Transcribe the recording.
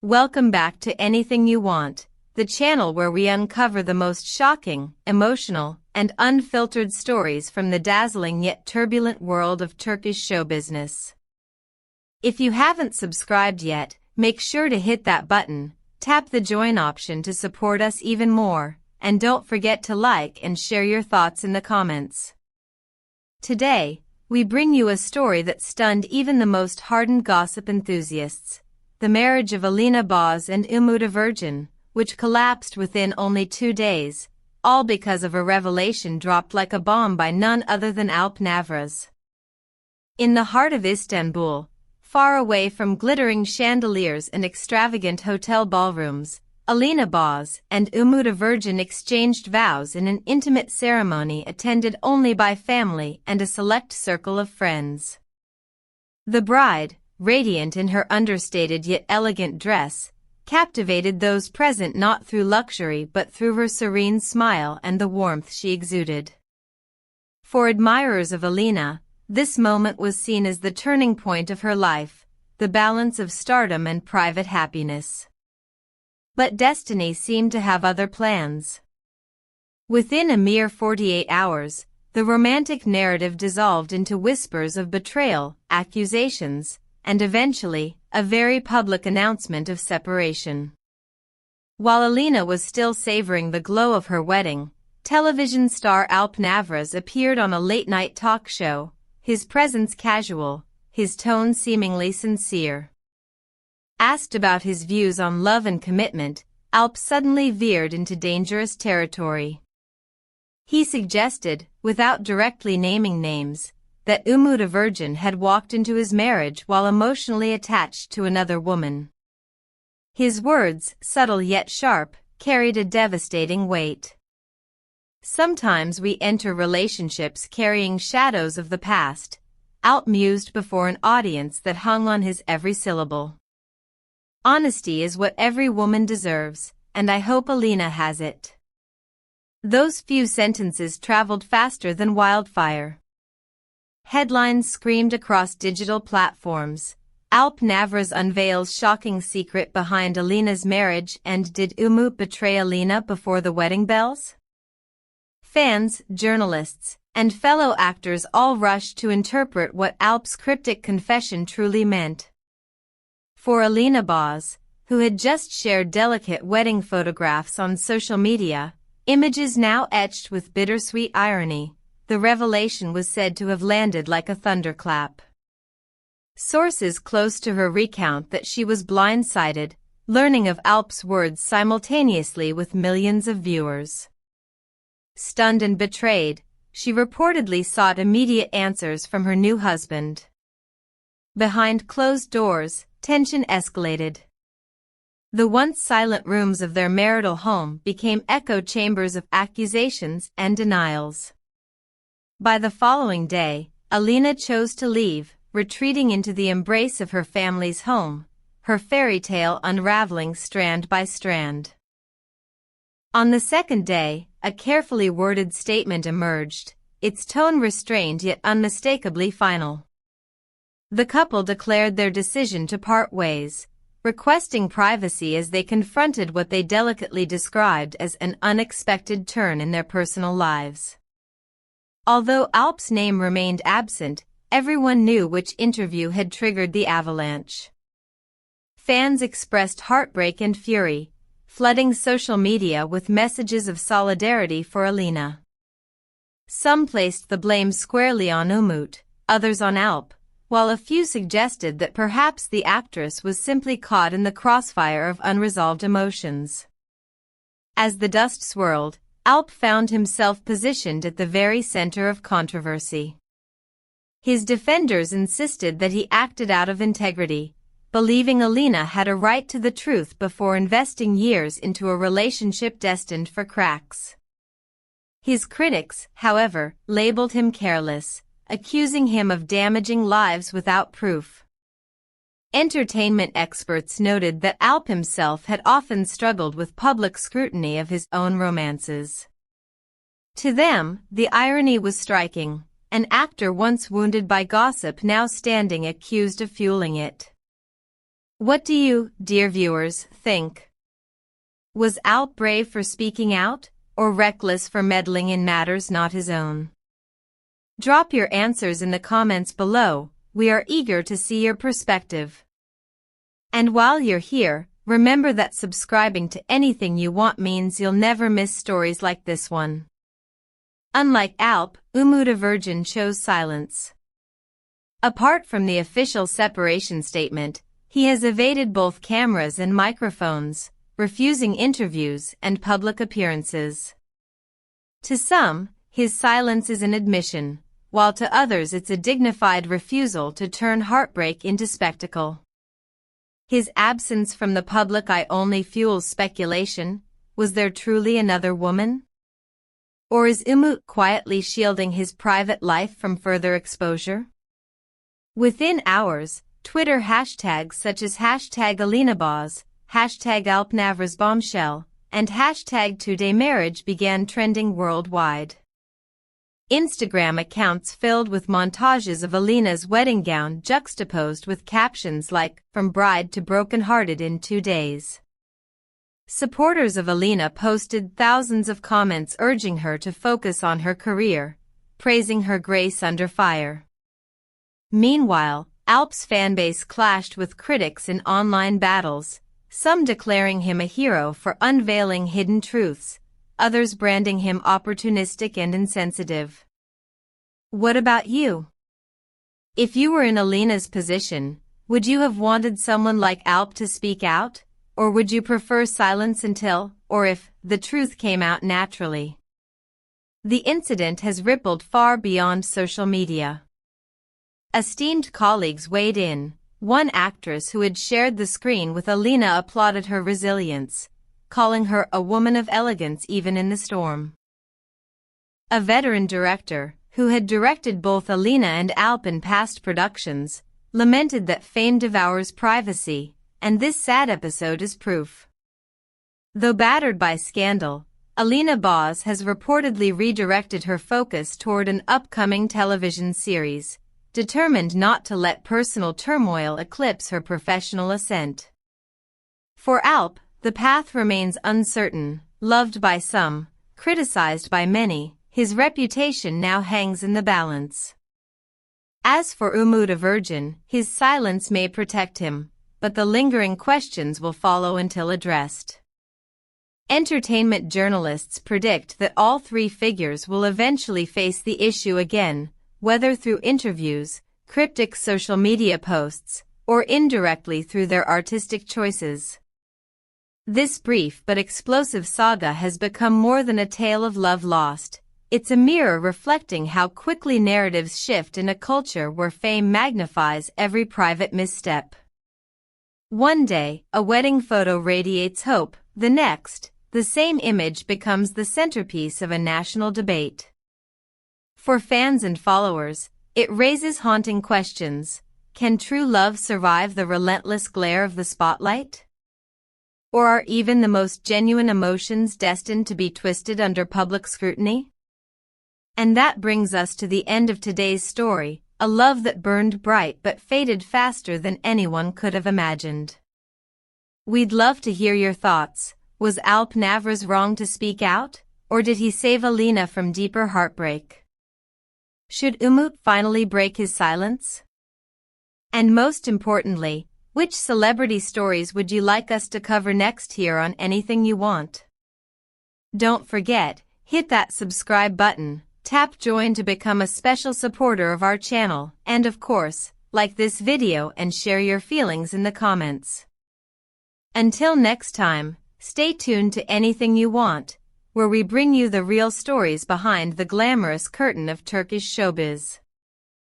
Welcome back to Anything You Want, the channel where we uncover the most shocking, emotional, and unfiltered stories from the dazzling yet turbulent world of Turkish show business. If you haven't subscribed yet, make sure to hit that button, tap the join option to support us even more, and don't forget to like and share your thoughts in the comments. Today, we bring you a story that stunned even the most hardened gossip enthusiasts. The marriage of Alina Boz and Umut, a virgin, which collapsed within only 2 days, all because of a revelation dropped like a bomb by none other than Alp Navruz. In the heart of Istanbul, far away from glittering chandeliers and extravagant hotel ballrooms, Alina Boz and Umut, a virgin, exchanged vows in an intimate ceremony attended only by family and a select circle of friends. The bride, radiant in her understated yet elegant dress, captivated those present not through luxury but through her serene smile and the warmth she exuded. For admirers of Alina, this moment was seen as the turning point of her life, the balance of stardom and private happiness. But destiny seemed to have other plans. Within a mere 48 hours, the romantic narrative dissolved into whispers of betrayal, accusations, and eventually, a very public announcement of separation. While Alina was still savoring the glow of her wedding, television star Alp Navruz appeared on a late-night talk show, his presence casual, his tone seemingly sincere. Asked about his views on love and commitment, Alp suddenly veered into dangerous territory. He suggested, without directly naming names, that Umut, a virgin, had walked into his marriage while emotionally attached to another woman. His words, subtle yet sharp, carried a devastating weight. Sometimes we enter relationships carrying shadows of the past, Alp mused before an audience that hung on his every syllable. Honesty is what every woman deserves, and I hope Alina has it. Those few sentences traveled faster than wildfire. Headlines screamed across digital platforms. Alp Navruz unveils shocking secret behind Alina's marriage, and did Umut betray Alina before the wedding bells? Fans, journalists, and fellow actors all rushed to interpret what Alp's cryptic confession truly meant. For Alina Boz, who had just shared delicate wedding photographs on social media, images now etched with bittersweet irony, the revelation was said to have landed like a thunderclap. Sources close to her recount that she was blindsided, learning of Alp's words simultaneously with millions of viewers. Stunned and betrayed, she reportedly sought immediate answers from her new husband. Behind closed doors, tension escalated. The once silent rooms of their marital home became echo chambers of accusations and denials. By the following day, Alina chose to leave, retreating into the embrace of her family's home, her fairy tale unraveling strand by strand. On the second day, a carefully worded statement emerged, its tone restrained yet unmistakably final. The couple declared their decision to part ways, requesting privacy as they confronted what they delicately described as an unexpected turn in their personal lives. Although Alp's name remained absent, everyone knew which interview had triggered the avalanche. Fans expressed heartbreak and fury, flooding social media with messages of solidarity for Alina. Some placed the blame squarely on Umut, others on Alp, while a few suggested that perhaps the actress was simply caught in the crossfire of unresolved emotions. As the dust swirled, Alp found himself positioned at the very center of controversy. His defenders insisted that he acted out of integrity, believing Alina had a right to the truth before investing years into a relationship destined for cracks. His critics, however, labeled him careless, accusing him of damaging lives without proof. Entertainment experts noted that Alp himself had often struggled with public scrutiny of his own romances. To them, the irony was striking, an actor once wounded by gossip now standing accused of fueling it. What do you, dear viewers, think? Was Alp brave for speaking out, or reckless for meddling in matters not his own? Drop your answers in the comments below. We are eager to see your perspective. And while you're here, remember that subscribing to Anything You Want means you'll never miss stories like this one. Unlike Alp, Umut a virgin chose silence. Apart from the official separation statement, he has evaded both cameras and microphones, refusing interviews and public appearances. To some, his silence is an admission, while to others it's a dignified refusal to turn heartbreak into spectacle. His absence from the public eye only fuels speculation. Was there truly another woman? Or is Umut quietly shielding his private life from further exposure? Within hours, Twitter hashtags such as hashtag Alina Boz, hashtag Alp Navruz bombshell, and hashtag Today Marriage began trending worldwide. Instagram accounts filled with montages of Alina's wedding gown juxtaposed with captions like, "From bride to broken-hearted in 2 days." Supporters of Alina posted thousands of comments urging her to focus on her career, praising her grace under fire. Meanwhile, Alp's fanbase clashed with critics in online battles, some declaring him a hero for unveiling hidden truths, others branding him opportunistic and insensitive. What about you? If you were in Alina's position, would you have wanted someone like Alp to speak out, or would you prefer silence until, or if, the truth came out naturally? The incident has rippled far beyond social media. Esteemed colleagues weighed in. One actress who had shared the screen with Alina applauded her resilience, calling her a woman of elegance even in the storm. A veteran director, who had directed both Alina and Alp in past productions, lamented that fame devours privacy, and this sad episode is proof. Though battered by scandal, Alina Boz has reportedly redirected her focus toward an upcoming television series, determined not to let personal turmoil eclipse her professional ascent. For Alp, the path remains uncertain. Loved by some, criticized by many, his reputation now hangs in the balance. As for Umut a virgin, his silence may protect him, but the lingering questions will follow until addressed. Entertainment journalists predict that all three figures will eventually face the issue again, whether through interviews, cryptic social media posts, or indirectly through their artistic choices. This brief but explosive saga has become more than a tale of love lost. It's a mirror reflecting how quickly narratives shift in a culture where fame magnifies every private misstep. One day, a wedding photo radiates hope. The next, the same image becomes the centerpiece of a national debate. For fans and followers, it raises haunting questions. Can true love survive the relentless glare of the spotlight? Or are even the most genuine emotions destined to be twisted under public scrutiny? And that brings us to the end of today's story, a love that burned bright but faded faster than anyone could have imagined. We'd love to hear your thoughts. Was Alp Navruz wrong to speak out, or did he save Alina from deeper heartbreak? Should Umut finally break his silence? And most importantly, which celebrity stories would you like us to cover next here on Anything You Want? Don't forget, hit that subscribe button, tap join to become a special supporter of our channel, and of course, like this video and share your feelings in the comments. Until next time, stay tuned to Anything You Want, where we bring you the real stories behind the glamorous curtain of Turkish showbiz.